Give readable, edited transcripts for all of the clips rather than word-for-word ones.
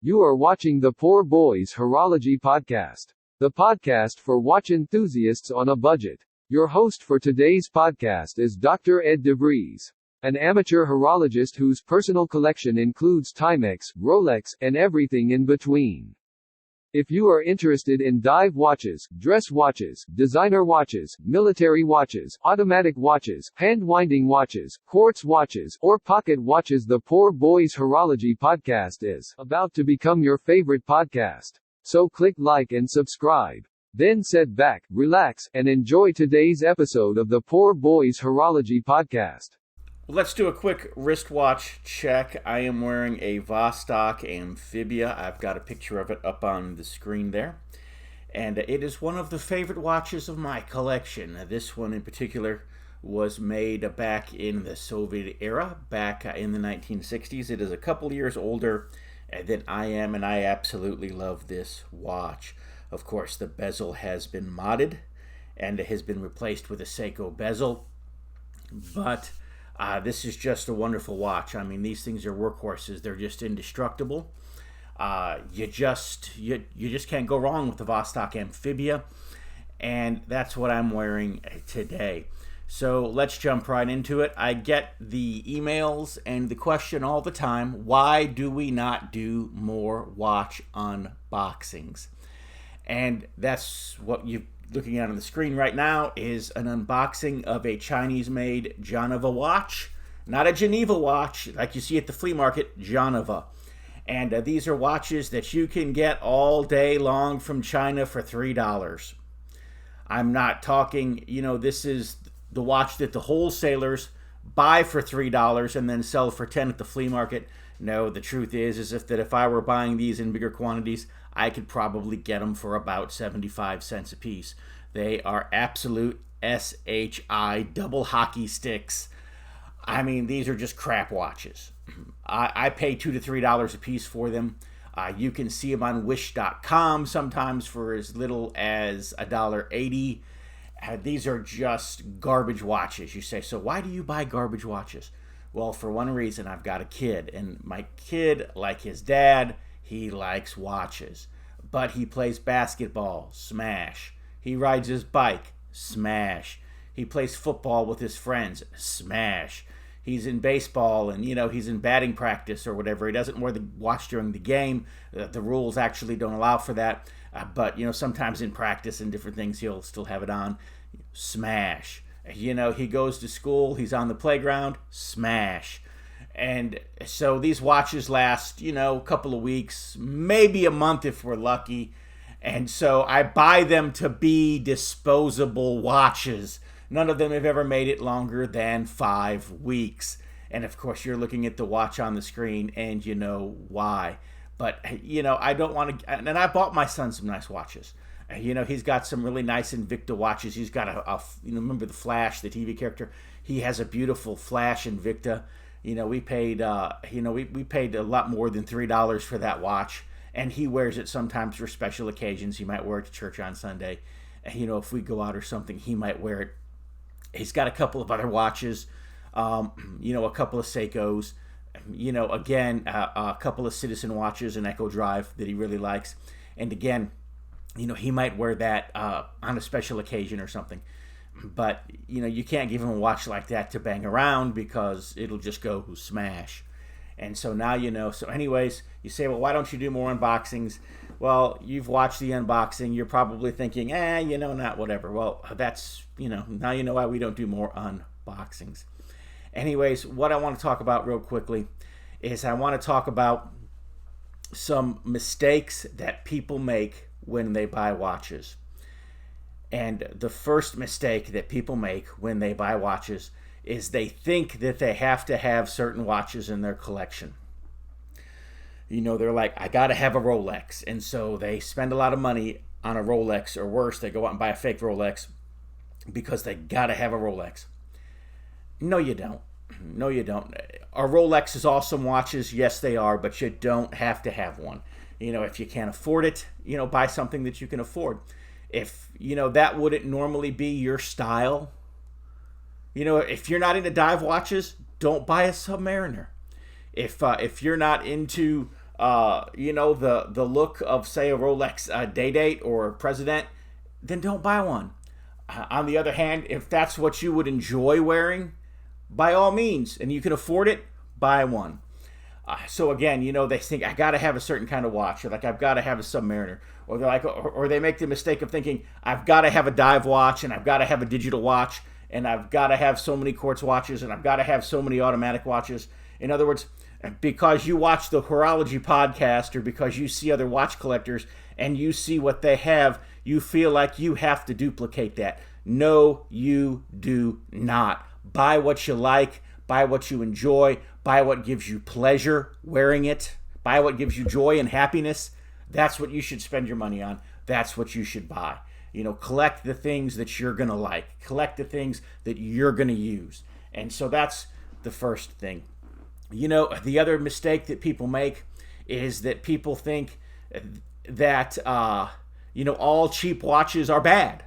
You are watching the Poor Boys Horology Podcast, the podcast for watch enthusiasts on a budget. Your host for today's podcast is Dr. Ed DeVries, an amateur horologist whose personal collection includes Timex, Rolex, and everything in between. If you are interested in dive watches, dress watches, designer watches, military watches, automatic watches, hand-winding watches, quartz watches, or pocket watches, the Poor Boys Horology Podcast is about to become your favorite podcast. So click like and subscribe. Then sit back, relax, and enjoy today's episode of the Poor Boys Horology Podcast. Let's do a quick wristwatch check. I am wearing a Vostok Amphibia. I've got a picture of it up on the screen there. And it is one of the favorite watches of my collection. This one in particular was made back in the Soviet era, back in the 1960s. It is a couple years older than I am, and I absolutely love this watch. Of course, the bezel has been modded, and it has been replaced with a Seiko bezel. But this is just a wonderful watch. I mean, these things are workhorses. They're just indestructible. You just can't go wrong with the Vostok Amphibia, and that's what I'm wearing today. So let's jump right into it. I get the emails and the question all the time, why do we not do more watch unboxings? And that's what you're looking at on the screen right now is an unboxing of a Chinese-made Geneva watch. Not a Geneva watch like you see at the flea market, Geneva. And these are watches that you can get all day long from China for $3. I'm not talking, this is the watch that the wholesalers buy for $3 and then sell for $10 at the flea market. No, the truth is if I were buying these in bigger quantities, I could probably get them for about 75 cents a piece. They are absolute SHI double hockey sticks. I mean, these are just crap watches. I pay $2 to $3 a piece for them. You can see them on Wish.com sometimes for as little as $1.80. These are just garbage watches. You say, so why do you buy garbage watches? Well, for one reason, I've got a kid, and my kid, like his dad, he likes watches. But he plays basketball, smash. He rides his bike, smash. He plays football with his friends, smash. He's in baseball and, he's in batting practice or whatever. He doesn't wear the watch during the game. The rules actually don't allow for that. But, sometimes in practice and different things, he'll still have it on, smash. He goes to school, he's on the playground, smash. And so these watches last, a couple of weeks, maybe a month if we're lucky. And so I buy them to be disposable watches. None of them have ever made it longer than 5 weeks. And of course, you're looking at the watch on the screen and you know why. But, I don't want to, and I bought my son some nice watches. He's got some really nice Invicta watches. He's got remember the Flash, the TV character? He has a beautiful Flash Invicta. We paid, we paid a lot more than $3 for that watch, and he wears it sometimes for special occasions. He might wear it to church on Sunday. If we go out or something, he might wear it. He's got a couple of other watches, a couple of Seikos, again, a couple of Citizen watches, an Echo Drive that he really likes. And again, he might wear that on a special occasion or something. But, you can't give him a watch like that to bang around because it'll just go smash. And so now So anyways, you say, well, why don't you do more unboxings? Well, you've watched the unboxing. You're probably thinking, not whatever. Well, that's, now you know why we don't do more unboxings. Anyways, what I want to talk about real quickly is I want to talk about some mistakes that people make when they buy watches. And the first mistake that people make when they buy watches is they think that they have to have certain watches in their collection. They're like, I got to have a Rolex. And so they spend a lot of money on a Rolex, or worse, they go out and buy a fake Rolex because they got to have a Rolex. No, you don't. No, you don't. Are Rolexes awesome watches? Yes, they are, but you don't have to have one. If you can't afford it, buy something that you can afford. If, that wouldn't normally be your style, if you're not into dive watches, don't buy a Submariner. If you're not into the look of, say, a Rolex Day-Date or a President, then don't buy one. On the other hand, if that's what you would enjoy wearing, by all means, and you can afford it, buy one. So again, they think I got to have a certain kind of watch, or like I've got to have a Submariner, or they're like, or they make the mistake of thinking I've got to have a dive watch, and I've got to have a digital watch, and I've got to have so many quartz watches, and I've got to have so many automatic watches. In other words, because you watch the Horology podcast, or because you see other watch collectors and you see what they have, you feel like you have to duplicate that. No, you do not. Buy what you like, buy what you enjoy, buy what gives you pleasure wearing it, buy what gives you joy and happiness. That's what you should spend your money on. That's what you should buy. Collect the things that you're going to like. Collect the things that you're going to use. And so that's the first thing. The other mistake that people make is that people think that, all cheap watches are bad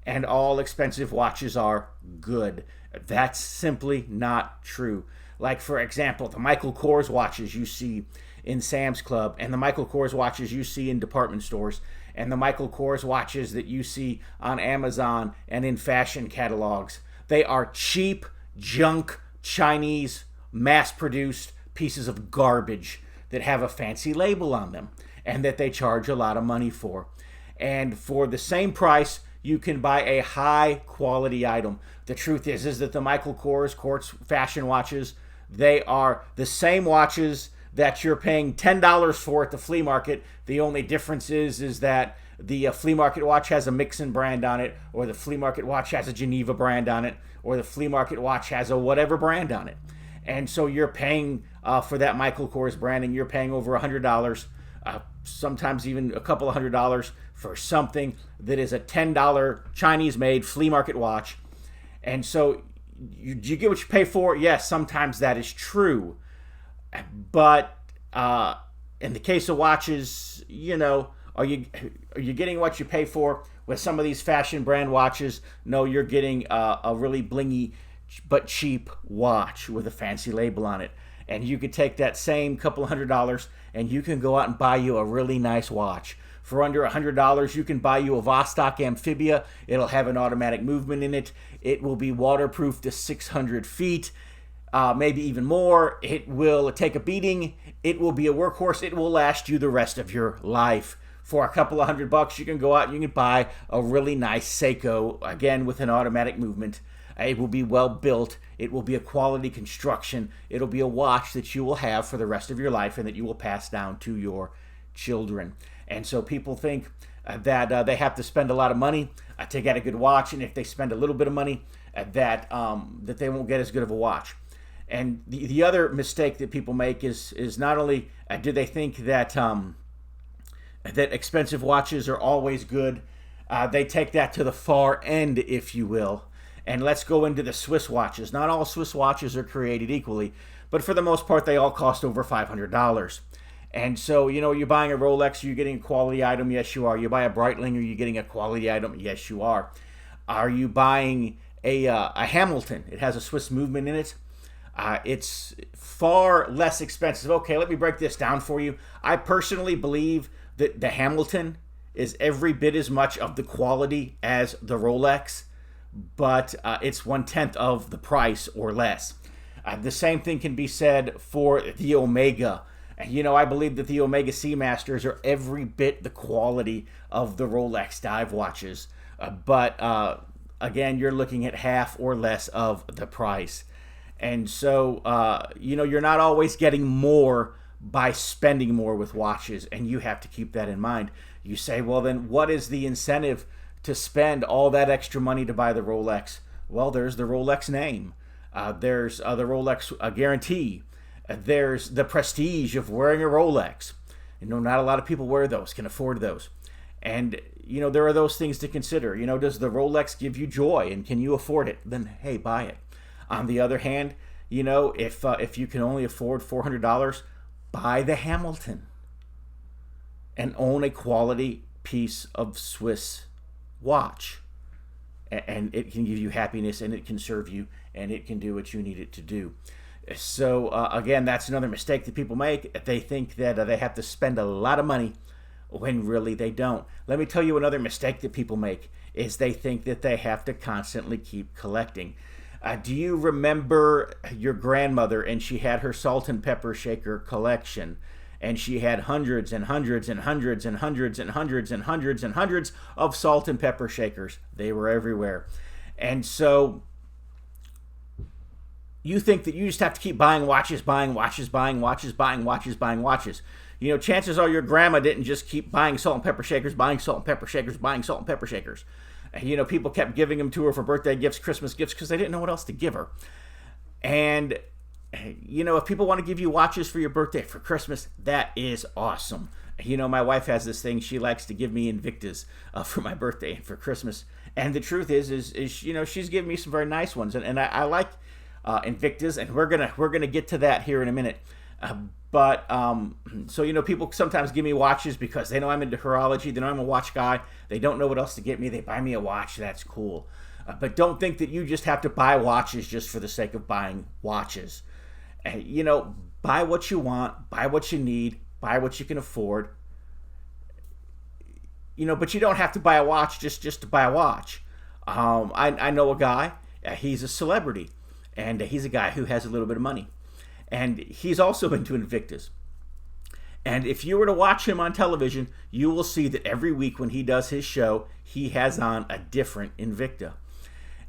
and all expensive watches are good. That's simply not true. Like, for example, the Michael Kors watches you see in Sam's Club, and the Michael Kors watches you see in department stores, and the Michael Kors watches that you see on Amazon and in fashion catalogs. They are cheap, junk, Chinese, mass-produced pieces of garbage that have a fancy label on them and that they charge a lot of money for. And for the same price, you can buy a high-quality item. The truth is that the Michael Kors quartz fashion watches, they are the same watches that you're paying $10 for at the flea market. The only difference is that the flea market watch has a Mixon brand on it, or the flea market watch has a Geneva brand on it, or the flea market watch has a whatever brand on it. And so you're paying for that Michael Kors brand, and you're paying over $100, sometimes even a couple of $100 for something that is a $10 Chinese-made flea market watch. And so you get what you pay for. Yes, sometimes that is true. But in the case of watches, are you getting what you pay for? With some of these fashion brand watches, no, you're getting a really blingy but cheap watch with a fancy label on it. And you could take that same couple $100 and you can go out and buy you a really nice watch. For under $100, you can buy you a Vostok Amphibia. It'll have an automatic movement in it. It will be waterproof to 600 feet, maybe even more. It will take a beating. It will be a workhorse. It will last you the rest of your life. For a couple of $100, you can go out and you can buy a really nice Seiko, again with an automatic movement. It will be well built. It will be a quality construction. It'll be a watch that you will have for the rest of your life and that you will pass down to your children. And so people think that they have to spend a lot of money to get a good watch, and if they spend a little bit of money, that they won't get as good of a watch. And the other mistake that people make is not only do they think that that expensive watches are always good, they take that to the far end, if you will. And let's go into the Swiss watches. Not all Swiss watches are created equally, but for the most part, they all cost over $500. And so, you're buying a Rolex, you're getting a quality item. Yes, you are. You buy a Breitling, are you getting a quality item? Yes, you are. Are you buying a Hamilton? It has a Swiss movement in it. It's far less expensive. Okay, let me break this down for you. I personally believe that the Hamilton is every bit as much of the quality as the Rolex, but it's 1/10 of the price or less. The same thing can be said for the Omega. I believe that the Omega Seamasters are every bit the quality of the Rolex dive watches. But again, you're looking at half or less of the price. And so, you're not always getting more by spending more with watches, and you have to keep that in mind. You say, well, then what is the incentive to spend all that extra money to buy the Rolex? Well, there's the Rolex name. There's the Rolex guarantee. There's the prestige of wearing a Rolex. Not a lot of people wear those, can afford those. And, there are those things to consider. Does the Rolex give you joy, and can you afford it? Then, hey, buy it. On the other hand, if you can only afford $400, buy the Hamilton and own a quality piece of Swiss watch. And it can give you happiness, and it can serve you, and it can do what you need it to do. So again, that's another mistake that people make. They think that they have to spend a lot of money when really they don't. Let me tell you another mistake that people make is they think that they have to constantly keep collecting. Do you remember your grandmother, and she had her salt and pepper shaker collection, and she had hundreds and hundreds and hundreds and hundreds and hundreds and hundreds and hundreds of salt and pepper shakers? They were everywhere. And so you think that you just have to keep buying watches, buying watches, buying watches, buying watches, buying watches. You know, chances are your grandma didn't just keep buying salt and pepper shakers, buying salt and pepper shakers, buying salt and pepper shakers. You know, people kept giving them to her for birthday gifts, Christmas gifts, because they didn't know what else to give her. And, you know, if people want to give you watches for your birthday, for Christmas, that is awesome. You know, my wife has this thing. She likes to give me Invictas for my birthday and for Christmas. And the truth is you know, she's given me some very nice ones. And I like Invictas, and we're gonna get to that here in a minute. So, you know, people sometimes give me watches because they know I'm into horology. They know I'm a watch guy. They don't know what else to get me. They buy me a watch. That's cool. But don't think that you just have to buy watches just for the sake of buying watches. You know, buy what you want, buy what you need, buy what you can afford. You know, but you don't have to buy a watch just to buy a watch. I know a guy. He's a celebrity, and he's a guy who has a little bit of money. And he's also into Invictas. And if you were to watch him on television, you will see that every week when he does his show, he has on a different Invicta.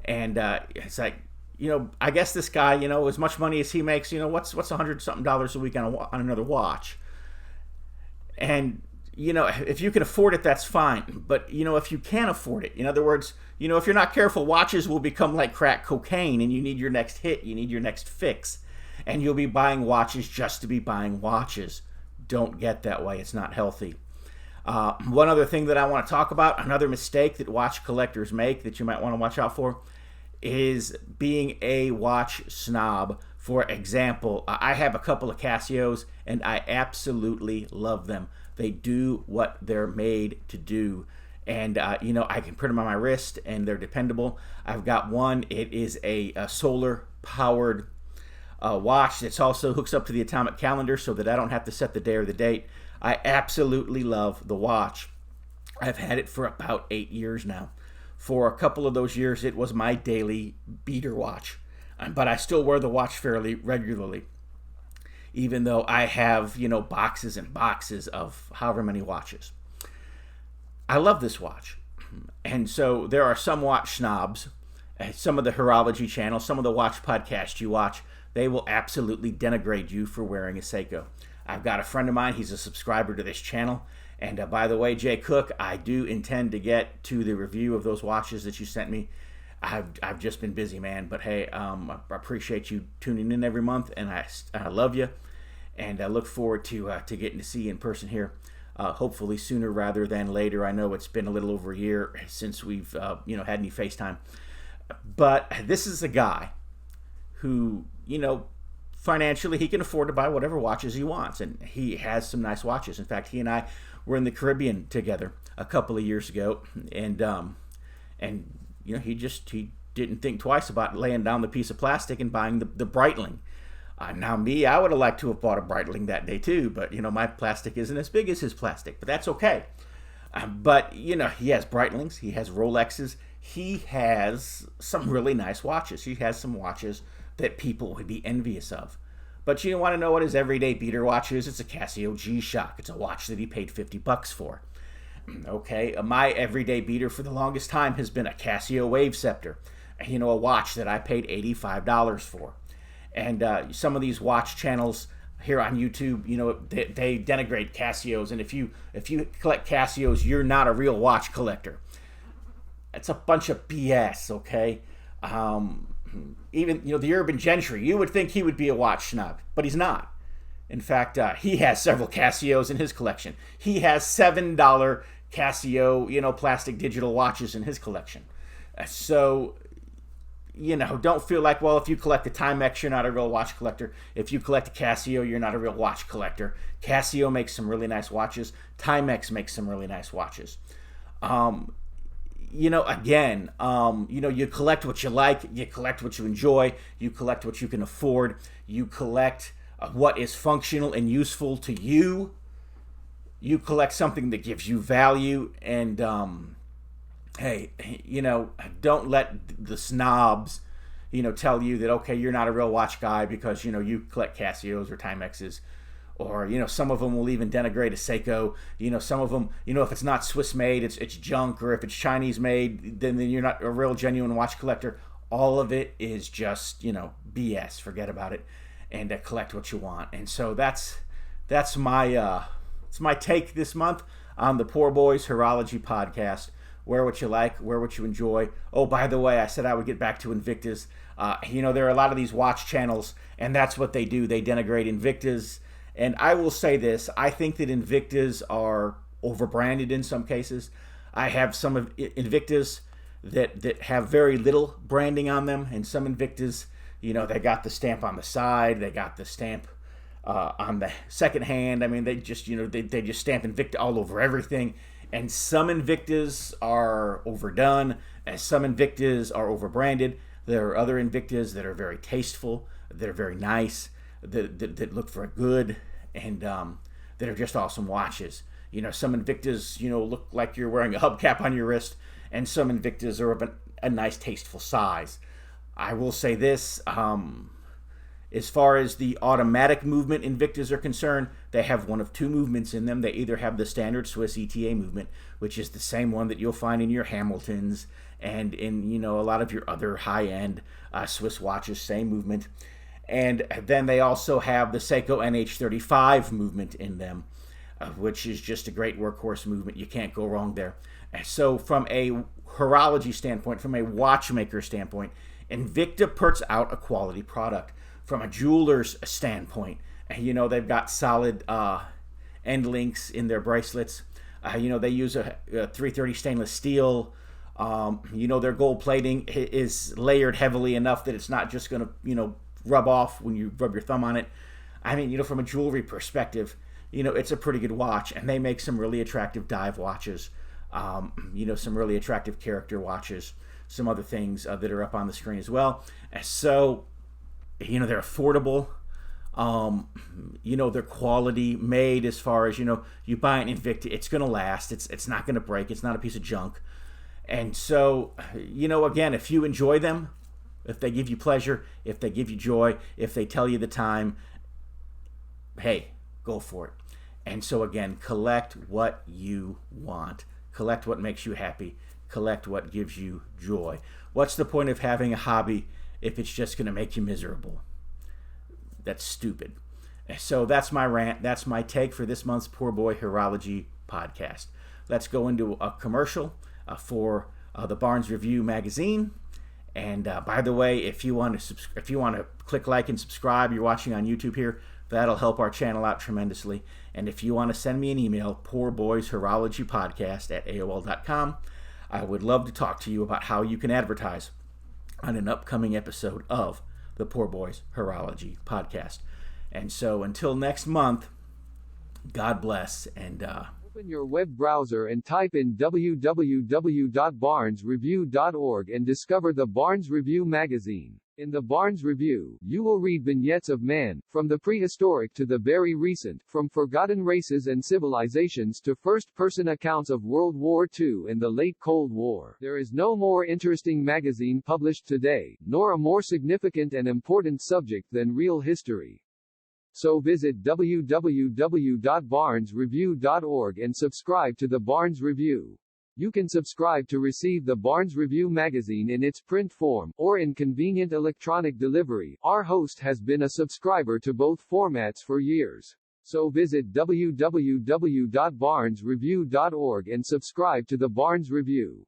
And it's like, you know, I guess this guy, you know, as much money as he makes, you know, what's $100-something a week on another watch? And, you know, if you can afford it, that's fine. But, you know, if you can't afford it, in other words, you know, if you're not careful, watches will become like crack cocaine, and you need your next hit, you need your next fix. And you'll be buying watches just to be buying watches. Don't get that way. It's not healthy. One other thing that I want to talk about, another mistake that watch collectors make that you might want to watch out for, is being a watch snob. For example, I have a couple of Casios, and I absolutely love them. They do what they're made to do. And, you know, I can put them on my wrist, and they're dependable. I've got one. It is a solar-powered watch that's also hooks up to the atomic calendar so that I don't have to set the day or the date. I absolutely love the watch. I've had it for about 8 years now. For a couple of those years, it was my daily beater watch. But I still wear the watch fairly regularly, even though I have, you know, boxes and boxes of however many watches. I love this watch. And so there are some watch snobs, some of the horology channels, some of the watch podcasts you watch, they will absolutely denigrate you for wearing a Seiko. I've got a friend of mine, he's a subscriber to this channel. And by the way, Jay Cook, I do intend to get to the review of those watches that you sent me. I've just been busy, man. But hey, I appreciate you tuning in every month, and I love you. And I look forward to getting to see you in person here, hopefully sooner rather than later. I know it's been a little over a year since we've you know, had any FaceTime. But this is a guy who, you know, financially he can afford to buy whatever watches he wants, and he has some nice watches. In fact, he and I were in the Caribbean together a couple of years ago, and you know, he didn't think twice about laying down the piece of plastic and buying the Breitling. Now me, I would have liked to have bought a Breitling that day too, but you know, my plastic isn't as big as his plastic, but that's okay. But you know, he has Breitlings, he has Rolexes, he has some really nice watches. He has some watches that people would be envious of. But you want to know what his everyday beater watch is? It's a Casio G-Shock. It's a watch that he paid $50 for. Okay, my everyday beater for the longest time has been a Casio Wave Scepter. You know, a watch that I paid $85 for. And some of these watch channels here on YouTube, you know, they denigrate Casios. And if you collect Casios, you're not a real watch collector. It's a bunch of BS, okay? Even, you know, the urban gentry, you would think he would be a watch snob, but he's not. In fact, he has several Casios in his collection. He has $7 Casio, you know, plastic digital watches in his collection. So, you know, don't feel like, well, if you collect a Timex, you're not a real watch collector. If you collect a Casio, you're not a real watch collector. Casio makes some really nice watches. Timex makes some really nice watches. again, you collect what you like, you collect what you enjoy, you collect what you can afford, you collect what is functional and useful to you. You collect something that gives you value, and hey, don't let the snobs, tell you that, okay, you're not a real watch guy because, you collect Casios or Timexes. Or, some of them will even denigrate a Seiko. Some of them, if it's not Swiss made, it's junk. Or if it's Chinese made, then you're not a real genuine watch collector. All of it is just, BS. Forget about it. And collect what you want. And so that's my it's my take this month on the Poor Boys Horology podcast. Wear what you like, wear what you enjoy. Oh, by the way, I said I would get back to Invictas. There are a lot of these watch channels, and that's what they do. They denigrate Invictas. And I will say this, I think that Invictas are overbranded in some cases. I have some of Invictas that have very little branding on them, and some Invictas, they got the stamp on the side, they got the stamp on the second hand. I mean, they just, they just stamp Invicta all over everything. And some Invictas are overdone, and some Invictas are overbranded. There are other Invictas that are very tasteful, that are very nice, that look for good, and that are just awesome watches. Some Invictas, look like you're wearing a hubcap on your wrist, and some Invictas are of a nice, tasteful size. I will say this, as far as the automatic movement Invictas are concerned, they have one of two movements in them. They either have the standard Swiss ETA movement, which is the same one that you'll find in your Hamiltons and in, a lot of your other high-end Swiss watches, same movement. And then they also have the Seiko NH35 movement in them, which is just a great workhorse movement. You can't go wrong there. So from a horology standpoint, from a watchmaker standpoint, Invicta puts out a quality product. From a jeweler's standpoint, they've got solid end links in their bracelets. They use a 330 stainless steel. Their gold plating is layered heavily enough that it's not just going to, rub off when you rub your thumb on it. I mean, from a jewelry perspective, it's a pretty good watch, and they make some really attractive dive watches, some really attractive character watches, some other things that are up on the screen as well. So, they're affordable. They're quality made as far as, you buy an Invicta, it's going to last. It's not going to break. It's not a piece of junk. And so, again, if you enjoy them, if they give you pleasure, if they give you joy, if they tell you the time, hey, go for it. And so, again, collect what you want. Collect what makes you happy. Collect what gives you joy. What's the point of having a hobby if it's just going to make you miserable? That's stupid. So that's my rant. That's my take for this month's Poor Boy Horology podcast. Let's go into a commercial for the Barnes Review magazine. And by the way, if you want to click like and subscribe, you're watching on YouTube here, that'll help our channel out tremendously. And if you want to send me an email, poorboyshorologypodcast@aol.com, I would love to talk to you about how you can advertise on an upcoming episode of the Poor Boys Horology podcast. And so until next month, God bless, and open your web browser and type in www.barnesreview.org and discover the Barnes Review magazine. In the Barnes Review, you will read vignettes of man, from the prehistoric to the very recent, from forgotten races and civilizations to first-person accounts of World War II and the late Cold War. There is no more interesting magazine published today, nor a more significant and important subject than real history. So visit www.barnesreview.org and subscribe to the Barnes Review. You can subscribe to receive the Barnes Review magazine in its print form, or in convenient electronic delivery. Our host has been a subscriber to both formats for years. So visit www.barnesreview.org and subscribe to the Barnes Review.